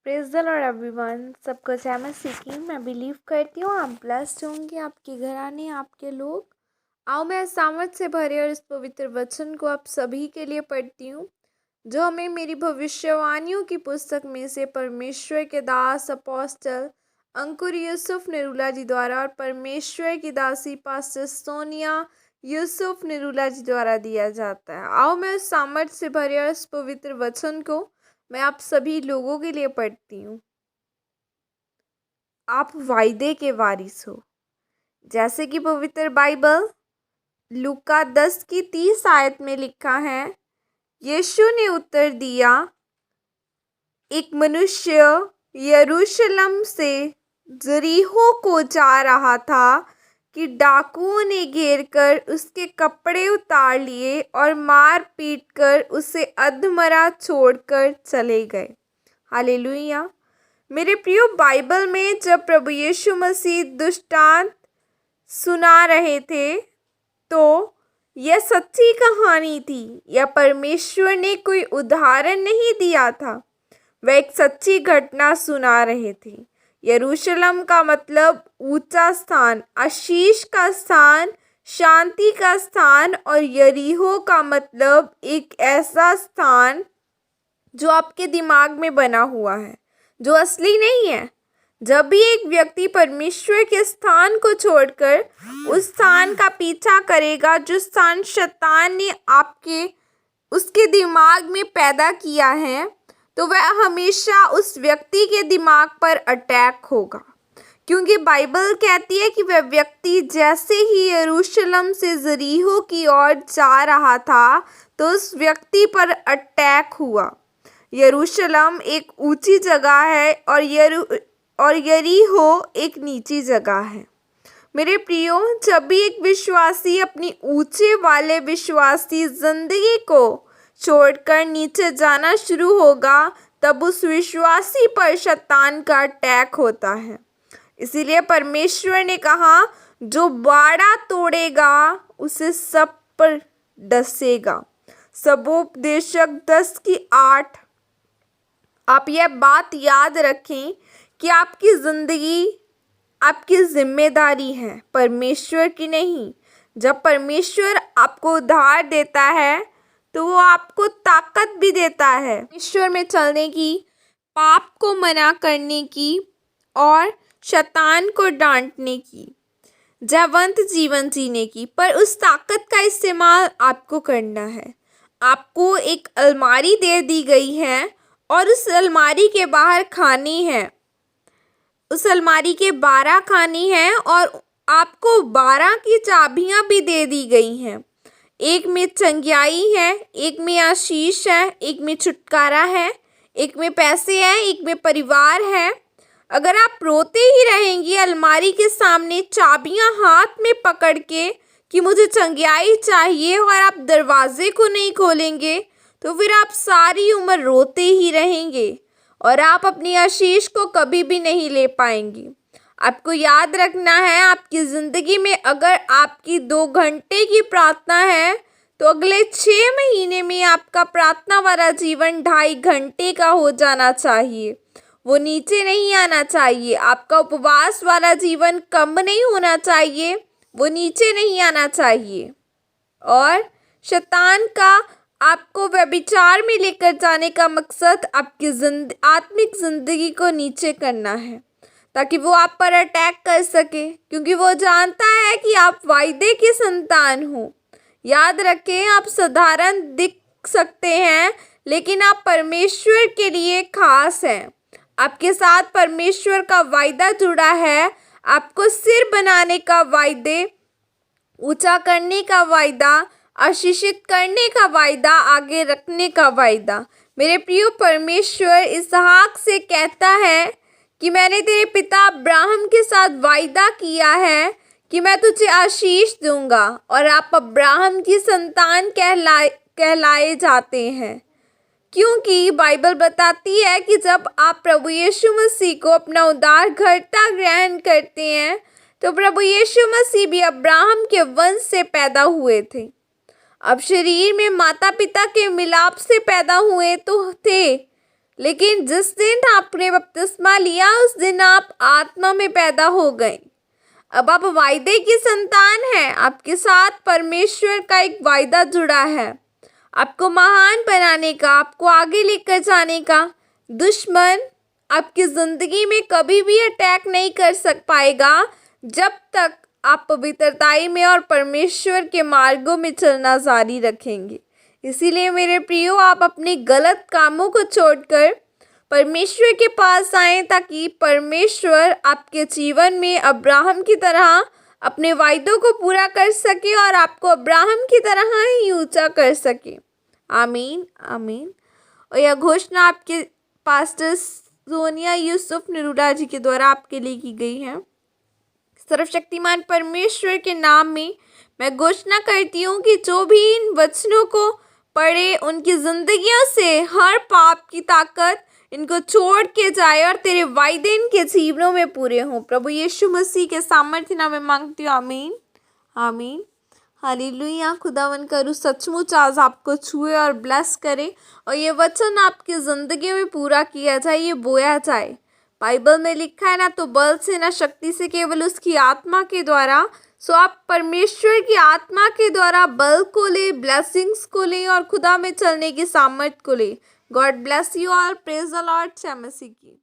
Praise the Lord everyone. सबको जय मसीह की। मैं बिलीव करती हूँ आप ब्लेस्ड होंगे, आपके घराने, आपके लोग। आओ मैं सामर्थ से भरे और इस पवित्र वचन को आप सभी के लिए पढ़ती हूँ, जो हमें मेरी भविष्यवाणियों की पुस्तक में से परमेश्वर के दास अपोस्टल अंकुर यूसुफ निरूला जी द्वारा और परमेश्वर की दासी पास्टर सोनिया यूसुफ निरूला जी द्वारा दिया जाता है। आओ मैं उस सामर्थ से भरे और इस पवित्र वचन को मैं आप सभी लोगों के लिए पढ़ती हूँ। आप वायदे के वारिस हो, जैसे कि पवित्र बाइबल लूका 10 की 30 आयत में लिखा है। यीशु ने उत्तर दिया, एक मनुष्य यरूशलेम से यरीहो को जा रहा था कि डाकुओं ने घेर कर उसके कपड़े उतार लिए और मार पीट कर उसे अधमरा छोड़कर चले गए। हालेलुया। मेरे प्रियो, बाइबल में जब प्रभु यीशु मसीह दृष्टांत सुना रहे थे तो यह सच्ची कहानी थी। यह परमेश्वर ने कोई उदाहरण नहीं दिया था, वह एक सच्ची घटना सुना रहे थे। यरूशलेम का मतलब ऊंचा स्थान, आशीष का स्थान, शांति का स्थान, और यरीहो का मतलब एक ऐसा स्थान जो आपके दिमाग में बना हुआ है, जो असली नहीं है। जब भी एक व्यक्ति परमेश्वर के स्थान को छोड़कर उस स्थान का पीछा करेगा जो स्थान शैतान ने उसके दिमाग में पैदा किया है, तो वह हमेशा उस व्यक्ति के दिमाग पर अटैक होगा, क्योंकि बाइबल कहती है कि वह व्यक्ति जैसे ही यरूशलेम से यरीहो की ओर जा रहा था तो उस व्यक्ति पर अटैक हुआ। यरूशलेम एक ऊंची जगह है और यरीहो एक नीची जगह है। मेरे प्रियो, जब भी एक विश्वासी अपनी ऊंचे वाले विश्वासी जिंदगी को छोड़कर नीचे जाना शुरू होगा, तब उस विश्वासी पर शैतान का अटैक होता है। इसीलिए परमेश्वर ने कहा, जो बाड़ा तोड़ेगा उसे सब पर डसेगा। सबोपदेशक 10 की 8। आप यह बात याद रखें कि आपकी ज़िंदगी आपकी जिम्मेदारी है, परमेश्वर की नहीं। जब परमेश्वर आपको उधार देता है तो वो आपको ताकत भी देता है परमेश्वर में चलने की, पाप को मना करने की और शैतान को डांटने की, जयवंत जीवन जीने की। पर उस ताकत का इस्तेमाल आपको करना है। आपको एक अलमारी दे दी गई है और उस अलमारी के बाहर खाने हैं। उस अलमारी के 12 खाने हैं और आपको 12 की चाबियां भी दे दी गई हैं। एक में चंगियाई है, एक में आशीष है, एक में छुटकारा है, एक में पैसे हैं, एक में परिवार है। अगर आप रोते ही रहेंगे अलमारी के सामने चाबियां हाथ में पकड़ के कि मुझे चंगियाई चाहिए, और आप दरवाजे को नहीं खोलेंगे, तो फिर आप सारी उम्र रोते ही रहेंगे और आप अपनी आशीष को कभी भी नहीं ले पाएंगे। आपको याद रखना है, आपकी ज़िंदगी में अगर आपकी 2 घंटे की प्रार्थना है तो अगले 6 महीने में आपका प्रार्थना वाला जीवन 2.5 घंटे का हो जाना चाहिए। वो नीचे नहीं आना चाहिए। आपका उपवास वाला जीवन कम नहीं होना चाहिए, वो नीचे नहीं आना चाहिए। और शैतान का आपको व्यभिचार में लेकर जाने का मकसद आपकी आत्मिक ज़िंदगी को नीचे करना है, ताकि वो आप पर अटैक कर सके, क्योंकि वो जानता है कि आप वायदे की संतान हो। याद रखें, आप साधारण दिख सकते हैं लेकिन आप परमेश्वर के लिए खास हैं। आपके साथ परमेश्वर का वायदा जुड़ा है। आपको सिर बनाने का वायदे, ऊंचा करने का वायदा, आशीषित करने का वायदा, आगे रखने का वायदा। मेरे प्रिय, परमेश्वर इसहाक से कहता है कि मैंने तेरे पिता अब्राहम के साथ वायदा किया है कि मैं तुझे आशीष दूंगा, और आप अब्राहम की संतान कहलाए जाते हैं, क्योंकि बाइबल बताती है कि जब आप प्रभु यीशु मसीह को अपना उद्धारकर्ता ग्रहण करते हैं तो प्रभु यीशु मसीह भी अब्राहम के वंश से पैदा हुए थे। अब शरीर में माता पिता के मिलाप से पैदा हुए तो थे, लेकिन जिस दिन आपने बपतिस्मा लिया उस दिन आप आत्मा में पैदा हो गए। अब आप वायदे की संतान हैं। आपके साथ परमेश्वर का एक वायदा जुड़ा है, आपको महान बनाने का, आपको आगे लेकर जाने का। दुश्मन आपकी ज़िंदगी में कभी भी अटैक नहीं कर पाएगा जब तक आप पवित्रताई में और परमेश्वर के मार्गों में चलना जारी रखेंगे। इसीलिए मेरे प्रियो, आप अपने गलत कामों को छोड़कर परमेश्वर के पास आएं ताकि परमेश्वर आपके जीवन में अब्राहम की तरह अपने वायदों को पूरा कर सके और आपको अब्राहम की तरह ही ऊंचा कर सके। आमीन, आमीन। और यह घोषणा आपके पास्टर सोनिया यूसुफ निरूडा जी के द्वारा आपके लिए की गई है। सर्वशक्तिमान परमेश्वर के नाम में मैं घोषणा करती हूँ कि जो भी इन वचनों को पढ़े उनकी जिंदगियों से हर पाप की ताकत इनको छोड़ के जाए और तेरे वायदे इनके जीवनों में पूरे हों। प्रभु यीशु मसीह के सामर्थ्य नाम में मांगती हूँ, आमीन, आमीन। हालेलुया। खुदावन करूँ सचमुच आज आपको छुए और ब्लेस करे और ये वचन आपकी ज़िंदगी में पूरा किया जाए, ये बोया जाए। बाइबल में लिखा है ना तो बल से ना शक्ति से, केवल उसकी आत्मा के द्वारा। सो आप परमेश्वर की आत्मा के द्वारा बल को ले, ब्लेसिंग्स को ले और खुदा में चलने की सामर्थ को ले। God bless you all. Praise the Lord. जय मसीह की।